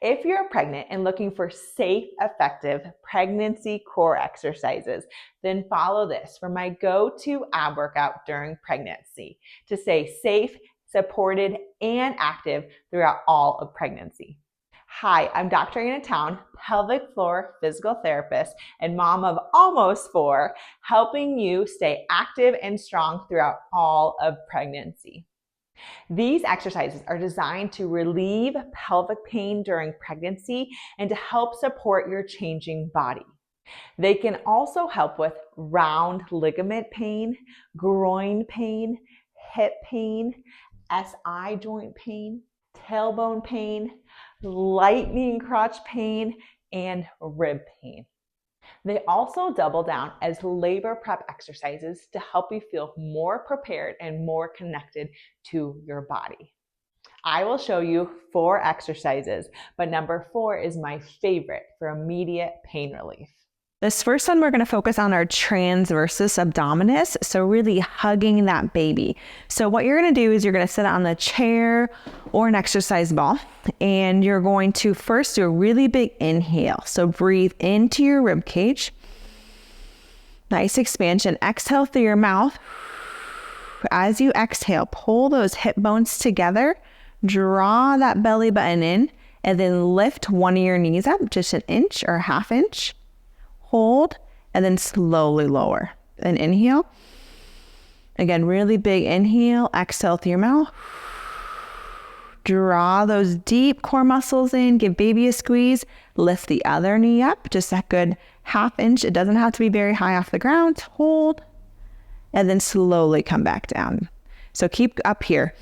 If you're pregnant and looking for safe, effective pregnancy core exercises, then follow this for my go-to ab workout during pregnancy to stay safe, supported, and active throughout all of pregnancy. Hi, I'm Dr. Anna Town, pelvic floor physical therapist and mom of almost 4, helping you stay active and strong throughout all of pregnancy. These exercises are designed to relieve pelvic pain during pregnancy and to help support your changing body. They can also help with round ligament pain, groin pain, hip pain, SI joint pain, tailbone pain, lightning crotch pain, and rib pain. They also double down as labor prep exercises to help you feel more prepared and more connected to your body. I will show you 4 exercises, but number 4 is my favorite for immediate pain relief. This first one, we're going to focus on our transversus abdominis, so really hugging that baby. So what you're going to do is you're going to sit on the chair or an exercise ball, and you're going to first do a really big inhale. So breathe into your rib cage. Nice expansion. Exhale through your mouth. As you exhale, pull those hip bones together, draw that belly button in, and then lift one of your knees up just an inch or a half inch. Hold, and then slowly lower. Then inhale. Again, really big inhale. Exhale through your mouth. Draw those deep core muscles in. Give baby a squeeze. Lift the other knee up, just a good half inch. It doesn't have to be very high off the ground. Hold, and then slowly come back down. So keep up here.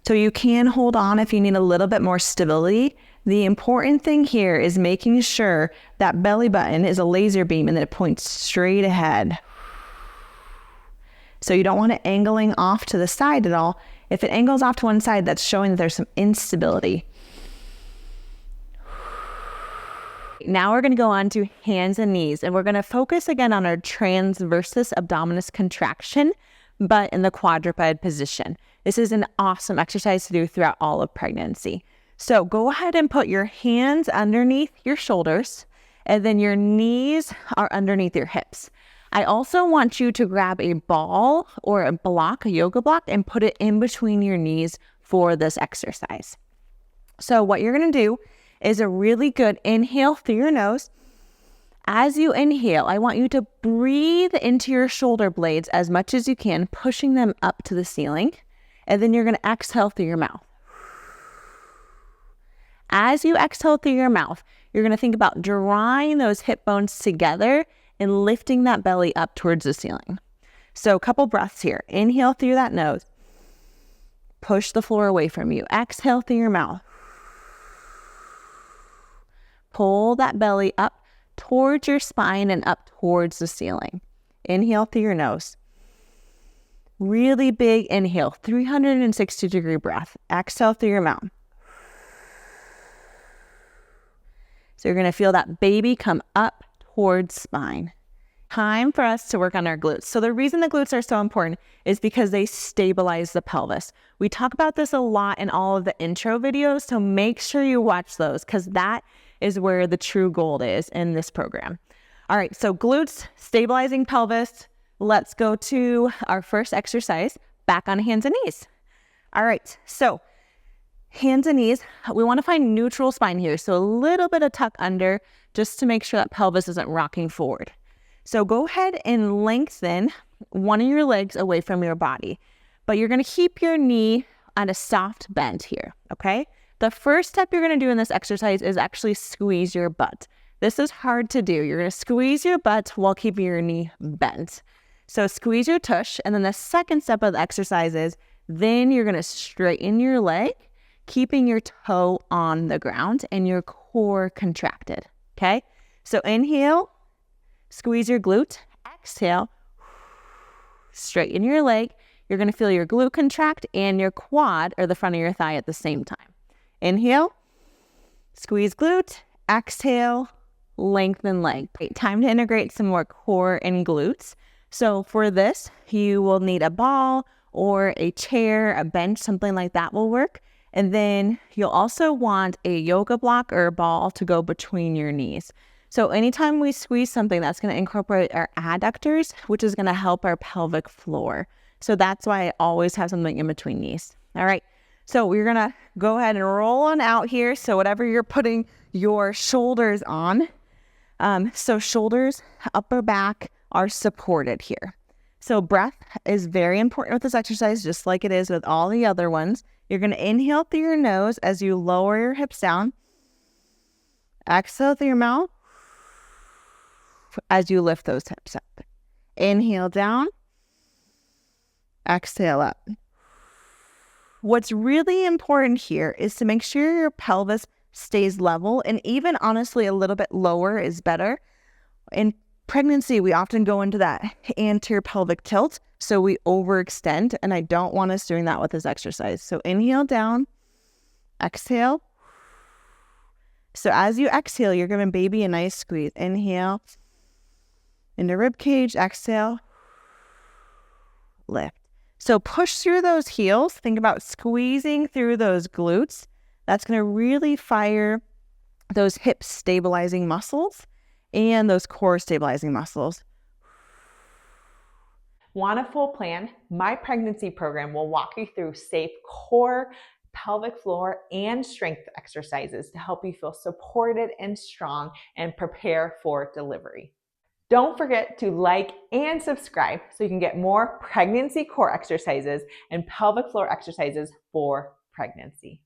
So you can hold on if you need a little bit more stability. The important thing here is making sure that belly button is a laser beam and that it points straight ahead. So you don't want it angling off to the side at all. If it angles off to one side, that's showing that there's some instability. Now we're going to go on to hands and knees, and we're going to focus again on our transversus abdominis contraction, but in the quadruped position. This is an awesome exercise to do throughout all of pregnancy. So go ahead and put your hands underneath your shoulders, and then your knees are underneath your hips. I also want you to grab a ball or a block, a yoga block, and put it in between your knees for this exercise. So what you're going to do is a really good inhale through your nose. As you inhale, I want you to breathe into your shoulder blades as much as you can, pushing them up to the ceiling. And then you're going to exhale through your mouth. As you exhale through your mouth, you're going to think about drawing those hip bones together and lifting that belly up towards the ceiling. So a couple breaths here. Inhale through that nose. Push the floor away from you. Exhale through your mouth. Pull that belly up towards your spine and up towards the ceiling. Inhale through your nose. Really big inhale, 360-degree breath. Exhale through your mouth. So you're going to feel that baby come up towards spine. Time for us to work on our glutes. So the reason the glutes are so important is because they stabilize the pelvis. We talk about this a lot in all of the intro videos, so make sure you watch those because that is where the true gold is in this program. All right, so glutes, stabilizing pelvis. Let's go to our first exercise, back on hands and knees. All right, so hands and knees, we want to find neutral spine here. So a little bit of tuck under just to make sure that pelvis isn't rocking forward. So go ahead and lengthen one of your legs away from your body, but you're going to keep your knee on a soft bend here, okay? The first step you're going to do in this exercise is actually squeeze your butt. This is hard to do. You're going to squeeze your butt while keeping your knee bent. So squeeze your tush, and then the second step of the exercise is then you're going to straighten your leg, keeping your toe on the ground and your core contracted, okay? So inhale, squeeze your glute, exhale, straighten your leg. You're going to feel your glute contract and your quad or the front of your thigh at the same time. Inhale, squeeze glute, exhale, lengthen leg. Great. Time to integrate some more core and glutes. So for this, you will need a ball or a chair, a bench, something like that will work. And then you'll also want a yoga block or a ball to go between your knees. So anytime we squeeze something, that's going to incorporate our adductors, which is going to help our pelvic floor. So that's why I always have something in between knees. All right. So we're going to go ahead and roll on out here. So whatever you're putting your shoulders on, so shoulders, upper back are supported here. So breath is very important with this exercise, just like it is with all the other ones. You're going to inhale through your nose as you lower your hips down. Exhale through your mouth as you lift those hips up. Inhale down. Exhale up. What's really important here is to make sure your pelvis stays level, and even honestly a little bit lower is better. In pregnancy, we often go into that anterior pelvic tilt, so we overextend, and I don't want us doing that with this exercise. So inhale down, exhale. So as you exhale, you're giving baby a nice squeeze. Inhale into rib cage, exhale, lift. So push through those heels. Think about squeezing through those glutes. That's going to really fire those hip stabilizing muscles and those core stabilizing muscles. Want a full plan? My pregnancy program will walk you through safe core, pelvic floor, and strength exercises to help you feel supported and strong and prepare for delivery. Don't forget to like and subscribe so you can get more pregnancy core exercises and pelvic floor exercises for pregnancy.